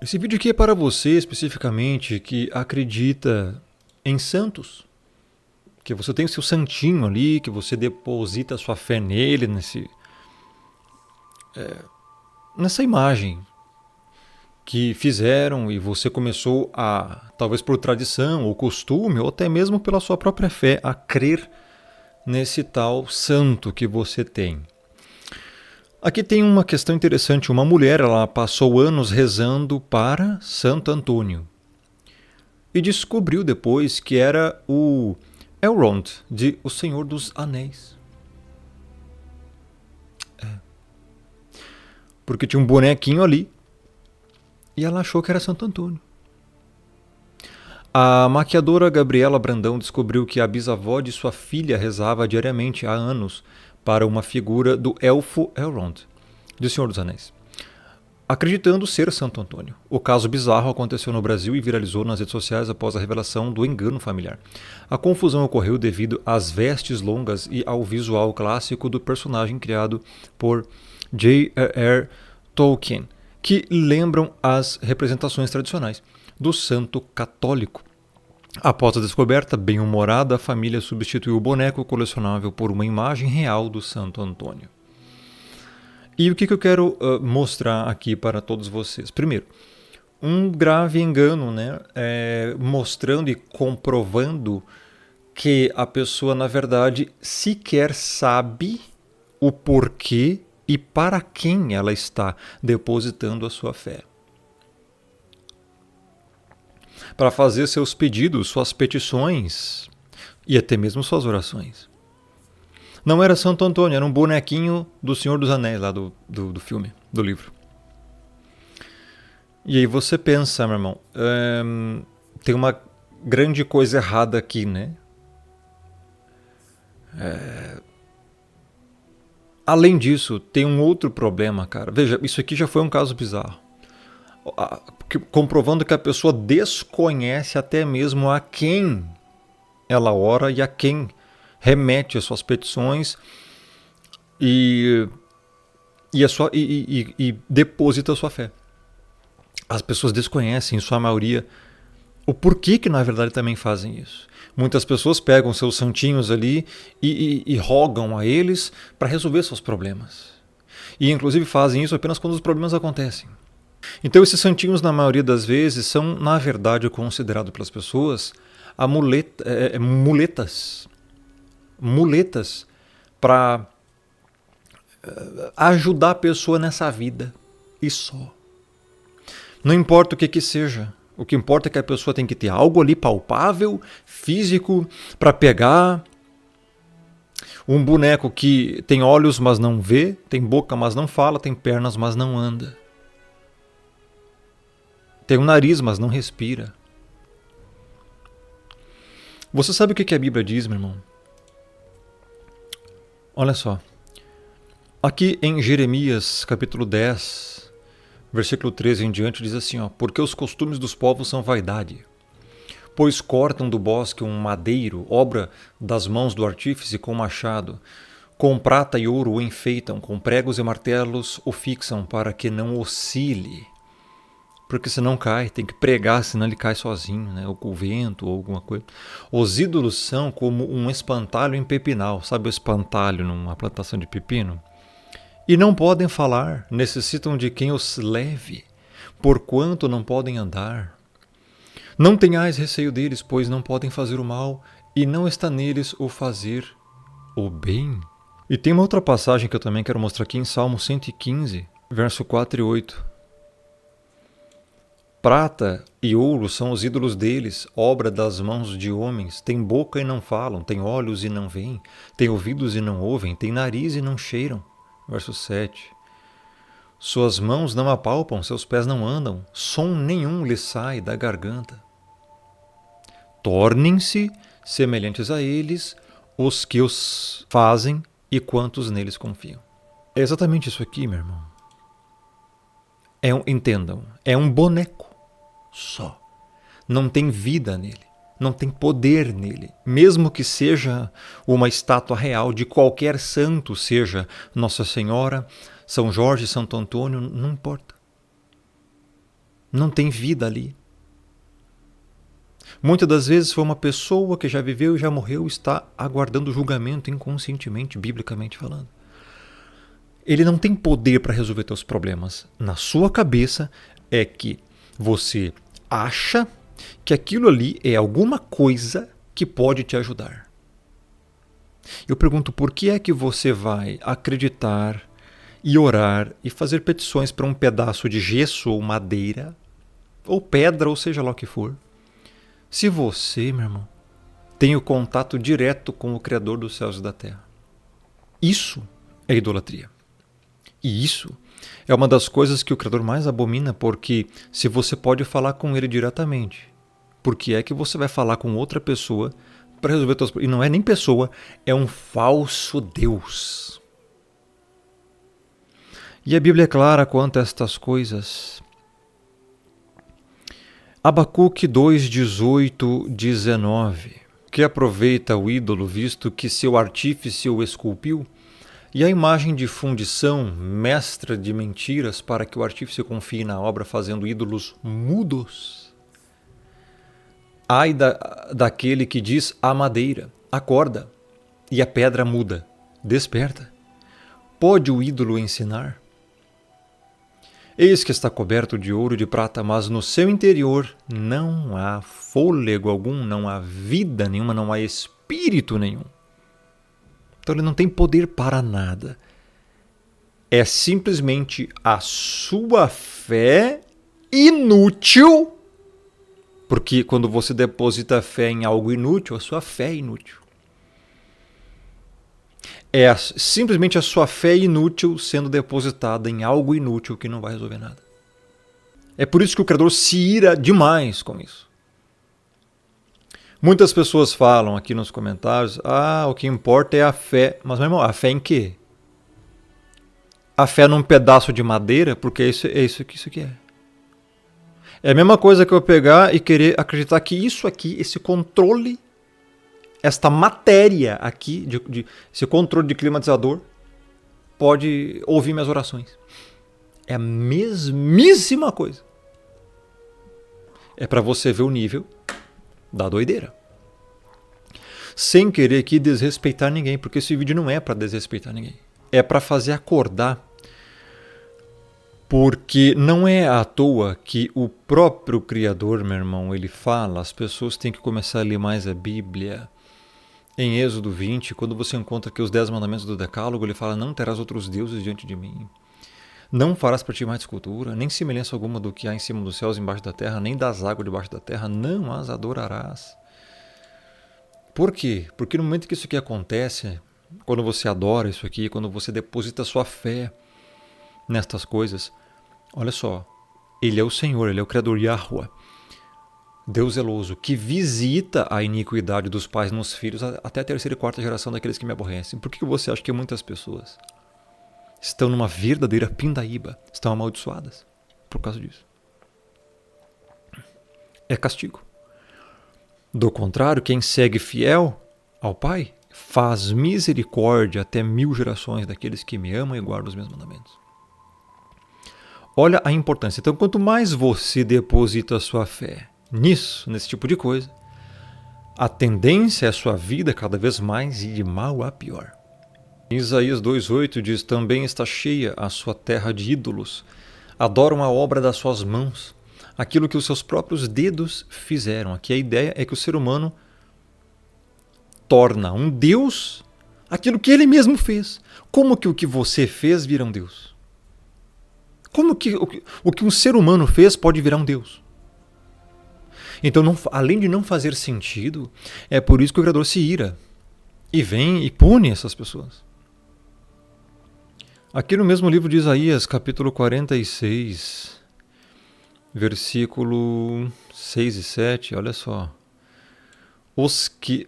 Esse vídeo aqui é para você especificamente que acredita em santos, que você tem o seu santinho ali, que você deposita a sua fé nele, nessa imagem que fizeram e você começou a, talvez por tradição ou costume, ou até mesmo pela sua própria fé, a crer nesse tal santo que você tem. Aqui tem uma questão interessante. Uma mulher, ela passou anos rezando para Santo Antônio e descobriu depois que era o Elrond de O Senhor dos Anéis. Porque tinha um bonequinho ali e ela achou que era Santo Antônio. A maquiadora Gabriela Brandão descobriu que a bisavó de sua filha rezava diariamente há anos para uma figura do elfo Elrond, de O Senhor dos Anéis, acreditando ser Santo Antônio. O caso bizarro aconteceu no Brasil e viralizou nas redes sociais após a revelação do engano familiar. A confusão ocorreu devido às vestes longas e ao visual clássico do personagem criado por J.R.R. Tolkien, que lembram as representações tradicionais do santo católico. Após a descoberta, bem-humorada, a família substituiu o boneco colecionável por uma imagem real do Santo Antônio. E o que eu quero mostrar aqui para todos vocês? Primeiro, um grave engano, né? Mostrando e comprovando que a pessoa, na verdade, sequer sabe o porquê e para quem ela está depositando a sua fé. Para fazer seus pedidos, suas petições e até mesmo suas orações. Não era Santo Antônio, era um bonequinho do Senhor dos Anéis, lá do filme, do livro. E aí você pensa, meu irmão, tem uma grande coisa errada aqui, né? Além disso, tem um outro problema, cara. Veja, isso aqui já foi um caso bizarro. Comprovando que a pessoa desconhece até mesmo a quem ela ora e a quem remete as suas petições e deposita a sua fé. As pessoas desconhecem, em sua maioria, o porquê que na verdade também fazem isso. Muitas pessoas pegam seus santinhos ali e rogam a eles para resolver seus problemas. E inclusive fazem isso apenas quando os problemas acontecem. Então esses santinhos, na maioria das vezes, são, na verdade, considerados pelas pessoas muletas. Muletas para ajudar a pessoa nessa vida. E só. Não importa o que seja. O que importa é que a pessoa tem que ter algo ali palpável, físico, para pegar. Um boneco que tem olhos, mas não vê, tem boca, mas não fala, tem pernas, mas não anda. Tem um nariz, mas não respira. Você sabe o que a Bíblia diz, meu irmão? Olha só. Aqui em Jeremias, capítulo 10, versículo 13 em diante, diz assim, ó: porque os costumes dos povos são vaidade, pois cortam do bosque um madeiro, obra das mãos do artífice com machado, com prata e ouro o enfeitam, com pregos e martelos o fixam para que não oscile. Porque senão cai, tem que pregar, senão ele cai sozinho, né? Ou com o vento, ou alguma coisa. Os ídolos são como um espantalho em pepinal, sabe o espantalho numa plantação de pepino? E não podem falar, necessitam de quem os leve, porquanto não podem andar. Não tenhais receio deles, pois não podem fazer o mal, e não está neles o fazer o bem. E tem uma outra passagem que eu também quero mostrar aqui em Salmo 115, verso 4 e 8. Prata e ouro são os ídolos deles, obra das mãos de homens. Tem boca e não falam, tem olhos e não veem, tem ouvidos e não ouvem, tem nariz e não cheiram. Verso 7. Suas mãos não apalpam, seus pés não andam, som nenhum lhes sai da garganta. Tornem-se semelhantes a eles os que os fazem e quantos neles confiam. É exatamente isso aqui, meu irmão. Entendam, é um boneco só. Não tem vida nele, não tem poder nele. Mesmo que seja uma estátua real de qualquer santo, seja Nossa Senhora, São Jorge, Santo Antônio, não importa. Não tem vida ali. Muitas das vezes foi uma pessoa que já viveu e já morreu, está aguardando julgamento inconscientemente, biblicamente falando. Ele não tem poder para resolver teus problemas. Na sua cabeça é que você acha que aquilo ali é alguma coisa que pode te ajudar. Eu pergunto, por que é que você vai acreditar e orar e fazer petições para um pedaço de gesso ou madeira, ou pedra, ou seja lá o que for, se você, meu irmão, tem o contato direto com o Criador dos céus e da terra? Isso é idolatria. E isso é uma das coisas que o Criador mais abomina, porque se você pode falar com ele diretamente, por que é que você vai falar com outra pessoa para resolver teus problemas? E não é nem pessoa, é um falso Deus. E a Bíblia é clara quanto a estas coisas. Abacuque 2, 18, 19. Que aproveita o ídolo, visto que seu artífice o esculpiu, e a imagem de fundição, mestra de mentiras, para que o artífice confie na obra, fazendo ídolos mudos. Ai daquele que diz à madeira, acorda, e a pedra muda, desperta. Pode o ídolo ensinar? Eis que está coberto de ouro e de prata, mas no seu interior não há fôlego algum, não há vida nenhuma, não há espírito nenhum. Então ele não tem poder para nada. É simplesmente a sua fé inútil, porque quando você deposita fé em algo inútil, a sua fé é inútil. É simplesmente a sua fé inútil sendo depositada em algo inútil que não vai resolver nada. É por isso que o Criador se ira demais com isso. Muitas pessoas falam aqui nos comentários, o que importa é a fé. Mas, meu irmão, a fé em quê? A fé num pedaço de madeira? Porque é isso que é. É a mesma coisa que eu pegar e querer acreditar que isso aqui, esse controle, esta matéria aqui, esse controle de climatizador, pode ouvir minhas orações. É a mesmíssima coisa. É para você ver o nível da doideira. Sem querer aqui desrespeitar ninguém, porque esse vídeo não é para desrespeitar ninguém. É para fazer acordar. Porque não é à toa que o próprio Criador, meu irmão, ele fala, as pessoas têm que começar a ler mais a Bíblia. Em Êxodo 20, quando você encontra aqui os 10 mandamentos do Decálogo, ele fala, não terás outros deuses diante de mim. Não farás para ti mais escultura, nem semelhança alguma do que há em cima dos céus, embaixo da terra, nem das águas debaixo da terra, não as adorarás. Por quê? Porque no momento que isso aqui acontece, quando você adora isso aqui, quando você deposita sua fé nestas coisas, olha só, ele é o Senhor, ele é o Criador, Yahweh, Deus zeloso, que visita a iniquidade dos pais nos filhos até a terceira e quarta geração daqueles que me aborrecem. Por que você acha que muitas pessoas estão numa verdadeira pindaíba, estão amaldiçoadas por causa disso? É castigo. Do contrário, quem segue fiel ao Pai faz misericórdia até 1000 gerações daqueles que me amam e guardam os meus mandamentos. Olha a importância. Então, quanto mais você deposita a sua fé nisso, nesse tipo de coisa, a tendência é a sua vida cada vez mais ir de mal a pior. Isaías 2,8 diz, também está cheia a sua terra de ídolos, adoram a obra das suas mãos, aquilo que os seus próprios dedos fizeram. Aqui a ideia é que o ser humano torna um Deus aquilo que ele mesmo fez. Como que o que você fez vira um Deus? Como que o que um ser humano fez pode virar um Deus? Então, além de não fazer sentido, é por isso que o Criador se ira e vem e pune essas pessoas. Aqui no mesmo livro de Isaías, capítulo 46, versículo 6 e 7, olha só. Os que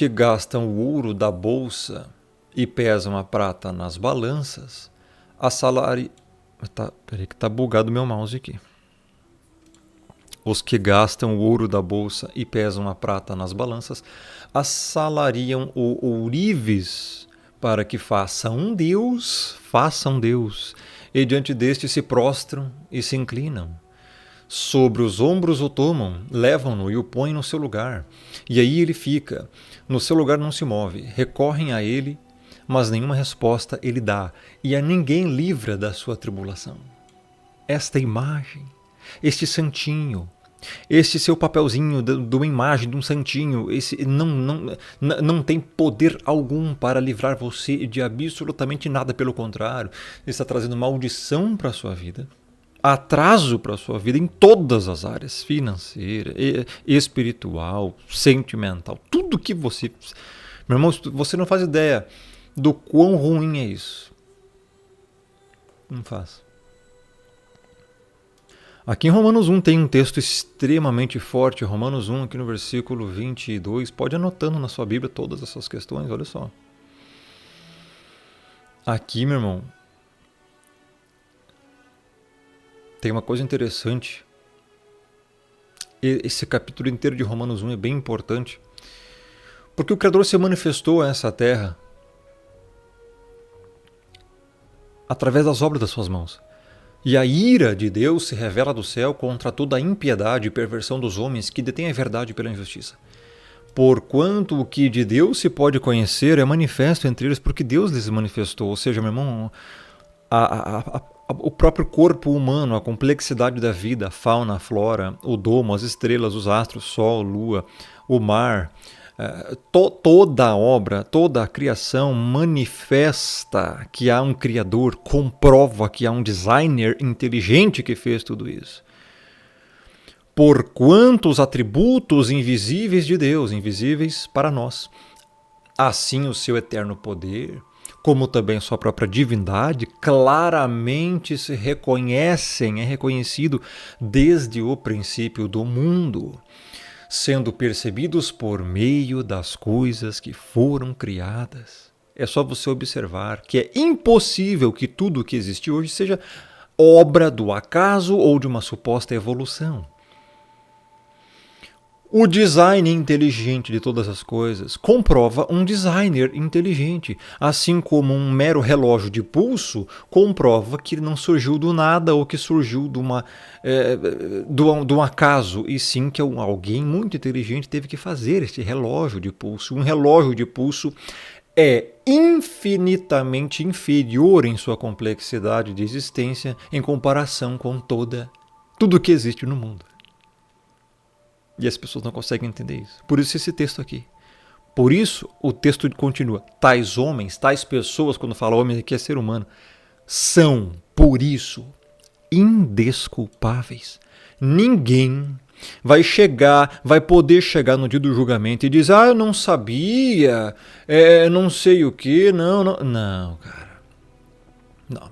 gastam o ouro da bolsa e pesam a prata nas balanças, Peraí que tá bugado o meu mouse aqui. Os que gastam o ouro da bolsa e pesam a prata nas balanças, assalariam o ourives para que faça um Deus, e diante deste se prostram e se inclinam. Sobre os ombros o tomam, levam-no e o põem no seu lugar. E aí ele fica, no seu lugar não se move. Recorrem a ele, mas nenhuma resposta ele dá, e a ninguém livra da sua tribulação. Esta imagem, este santinho, este seu papelzinho de uma imagem de um santinho, esse não tem poder algum para livrar você de absolutamente nada, pelo contrário, está trazendo maldição para a sua vida, atraso para a sua vida em todas as áreas, financeira, espiritual, sentimental, tudo que você... Meu irmão, você não faz ideia do quão ruim é isso. Não faz. Aqui em Romanos 1 tem um texto extremamente forte, Romanos 1, aqui no versículo 22, pode ir anotando na sua Bíblia todas essas questões, olha só. Aqui, meu irmão, tem uma coisa interessante. Esse capítulo inteiro de Romanos 1 é bem importante, porque o Criador se manifestou a essa terra através das obras das suas mãos. E a ira de Deus se revela do céu contra toda a impiedade e perversão dos homens que detêm a verdade pela injustiça. Porquanto o que de Deus se pode conhecer é manifesto entre eles, porque Deus lhes manifestou. Ou seja, meu irmão, o próprio corpo humano, a complexidade da vida, a fauna, a flora, o domo, as estrelas, os astros, o sol, a lua, o mar... toda a obra, toda a criação manifesta que há um Criador, comprova que há um designer inteligente que fez tudo isso. Porquanto os atributos invisíveis de Deus, invisíveis para nós, assim o seu eterno poder, como também sua própria divindade, claramente se reconhecem, é reconhecido desde o princípio do mundo, sendo percebidos por meio das coisas que foram criadas. É só você observar que é impossível que tudo o que existe hoje seja obra do acaso ou de uma suposta evolução. O design inteligente de todas as coisas comprova um designer inteligente, assim como um mero relógio de pulso comprova que não surgiu do nada ou que surgiu de um acaso, e sim que alguém muito inteligente teve que fazer este relógio de pulso. Um relógio de pulso é infinitamente inferior em sua complexidade de existência em comparação com tudo que existe no mundo. E as pessoas não conseguem entender isso. Por isso esse texto aqui. Por isso o texto continua. Tais homens, tais pessoas, quando fala homem aqui é ser humano, são, por isso, indesculpáveis. Ninguém vai poder chegar no dia do julgamento e dizer, eu não sabia, não sei o que, não, cara. Não.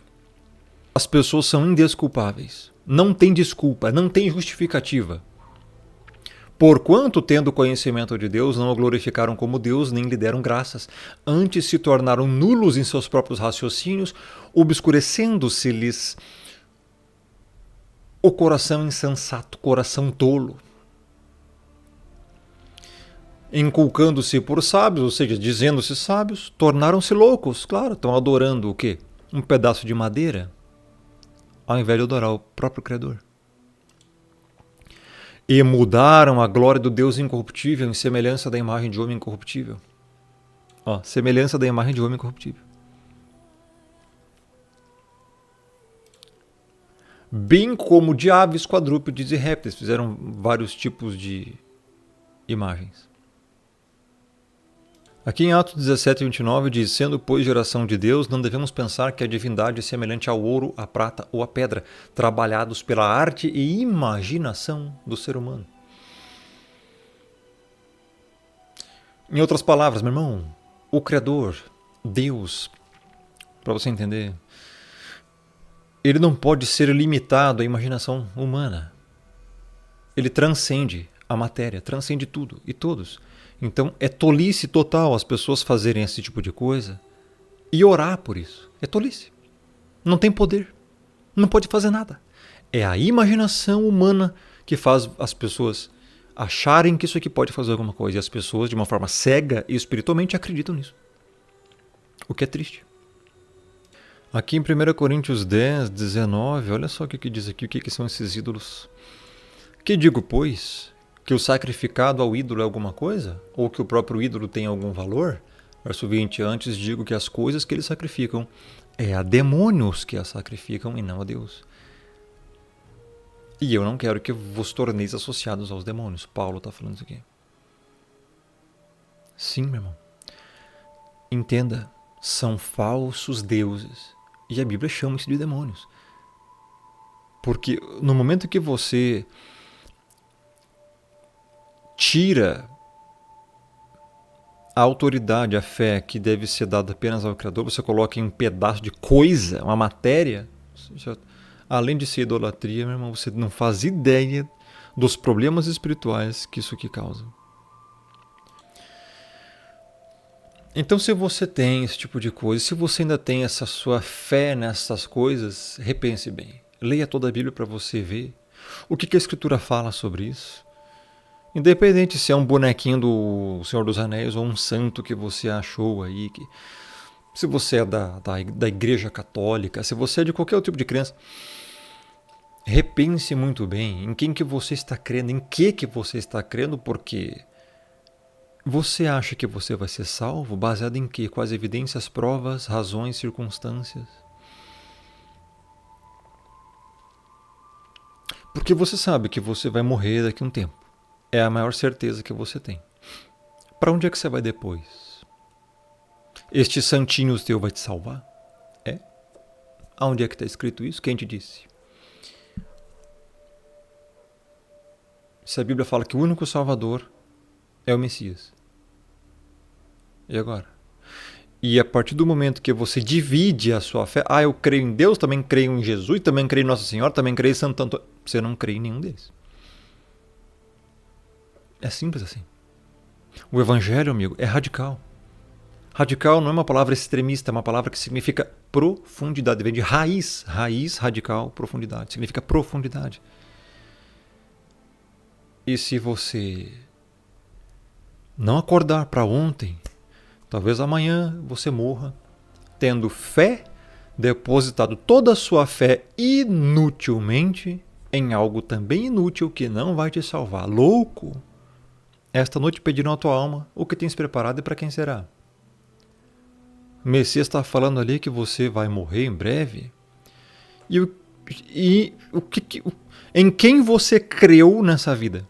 As pessoas são indesculpáveis. Não tem desculpa, não tem justificativa. Porquanto, tendo conhecimento de Deus, não o glorificaram como Deus, nem lhe deram graças. Antes se tornaram nulos em seus próprios raciocínios, obscurecendo-se-lhes o coração insensato, coração tolo. Inculcando-se por sábios, ou seja, dizendo-se sábios, tornaram-se loucos. Claro, estão adorando o quê? Um pedaço de madeira, ao invés de adorar o próprio Criador. E mudaram a glória do Deus incorruptível em semelhança da imagem de homem incorruptível. Semelhança da imagem de homem incorruptível. Bem como de aves, quadrúpedes e répteis. Fizeram vários tipos de imagens. Aqui em Atos 17, 29 diz, sendo pois geração de Deus, não devemos pensar que a divindade é semelhante ao ouro, à prata ou à pedra, trabalhados pela arte e imaginação do ser humano. Em outras palavras, meu irmão, o Criador, Deus, para você entender, ele não pode ser limitado à imaginação humana. Ele transcende a matéria, transcende tudo e todos. Então é tolice total as pessoas fazerem esse tipo de coisa e orar por isso. É tolice. Não tem poder. Não pode fazer nada. É a imaginação humana que faz as pessoas acharem que isso aqui pode fazer alguma coisa. E as pessoas, de uma forma cega e espiritualmente, acreditam nisso. O que é triste. Aqui em 1 Coríntios 10, 19, olha só o que diz aqui, o que são esses ídolos. Que digo, pois, que o sacrificado ao ídolo é alguma coisa? Ou que o próprio ídolo tem algum valor? Verso 20, antes digo que as coisas que eles sacrificam é a demônios que as sacrificam e não a Deus. E eu não quero que vos torneis associados aos demônios. Paulo está falando isso aqui. Sim, meu irmão. Entenda, são falsos deuses. E a Bíblia chama isso de demônios. Porque no momento que você tira a autoridade, a fé que deve ser dada apenas ao Criador, você coloca em um pedaço de coisa, uma matéria, além de ser idolatria, meu irmão, você não faz ideia dos problemas espirituais que isso aqui causa. Então, se você tem esse tipo de coisa, se você ainda tem essa sua fé nessas coisas, repense bem. Leia toda a Bíblia para você ver o que a Escritura fala sobre isso. Independente se é um bonequinho do Senhor dos Anéis ou um santo que você achou aí, se você é da Igreja Católica, se você é de qualquer outro tipo de crença, repense muito bem em quem que você está crendo, em que você está crendo, porque você acha que você vai ser salvo baseado em quê? Quais evidências, provas, razões, circunstâncias? Porque você sabe que você vai morrer daqui a um tempo. É a maior certeza que você tem. Para onde é que você vai depois? Este santinho teu vai te salvar? É? Aonde é que está escrito isso? Quem te disse? Se a Bíblia fala que o único Salvador é o Messias. E agora? E a partir do momento que você divide a sua fé, eu creio em Deus, também creio em Jesus, também creio em Nossa Senhora, também creio em Santo Antônio. Você não crê em nenhum deles. É simples assim. O Evangelho, amigo, é radical. Radical não é uma palavra extremista, é uma palavra que significa profundidade. Vem de raiz. Raiz, radical, profundidade. Significa profundidade. E se você não acordar para ontem, talvez amanhã você morra tendo fé, depositado toda a sua fé inutilmente em algo também inútil que não vai te salvar. Louco! Esta noite pedirão a tua alma o que tens preparado e para quem será. O Messias está falando ali que você vai morrer em breve. Em quem você creu nessa vida?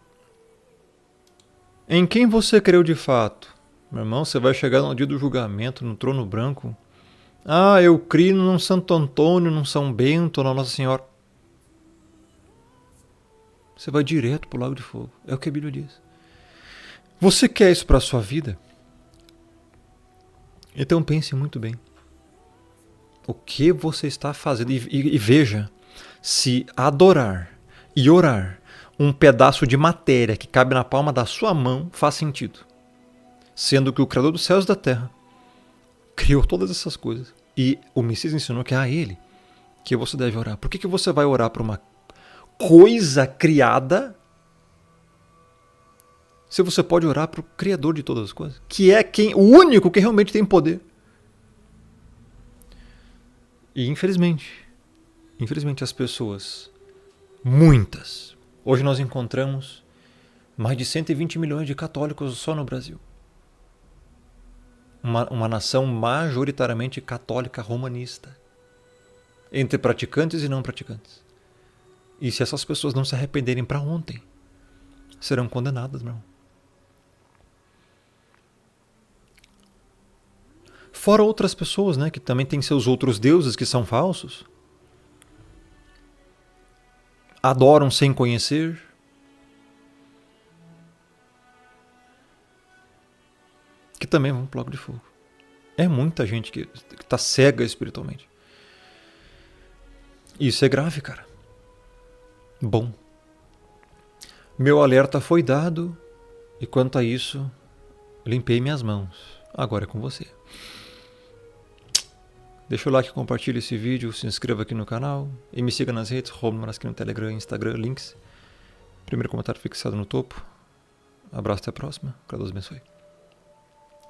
Em quem você creu de fato? Meu irmão, você vai chegar no dia do julgamento, no trono branco. Eu criei num Santo Antônio, num São Bento, na Nossa Senhora. Você vai direto para o lago de fogo. É o que a Bíblia diz. Você quer isso para a sua vida? Então pense muito bem. O que você está fazendo? E veja se adorar e orar um pedaço de matéria que cabe na palma da sua mão faz sentido. Sendo que o Criador dos céus e da terra criou todas essas coisas. E o Messias ensinou que é a Ele que você deve orar. Por que você vai orar para uma coisa criada se você pode orar para o Criador de todas as coisas? Que é o único que realmente tem poder. E infelizmente as pessoas, muitas, hoje nós encontramos mais de 120 milhões de católicos só no Brasil. Uma nação majoritariamente católica romanista, entre praticantes e não praticantes. E se essas pessoas não se arrependerem para ontem, serão condenadas, meu irmão. Fora outras pessoas, né, que também têm seus outros deuses que são falsos. Adoram sem conhecer. Que também vão para o lago de fogo. É muita gente que está cega espiritualmente. Isso é grave, cara. Bom. Meu alerta foi dado e quanto a isso, limpei minhas mãos. Agora é com você. Deixa o like, compartilhe esse vídeo, se inscreva aqui no canal e me siga nas redes, aqui no Telegram, Instagram, links. Primeiro comentário fixado no topo. Abraço, até a próxima. Que Deus abençoe.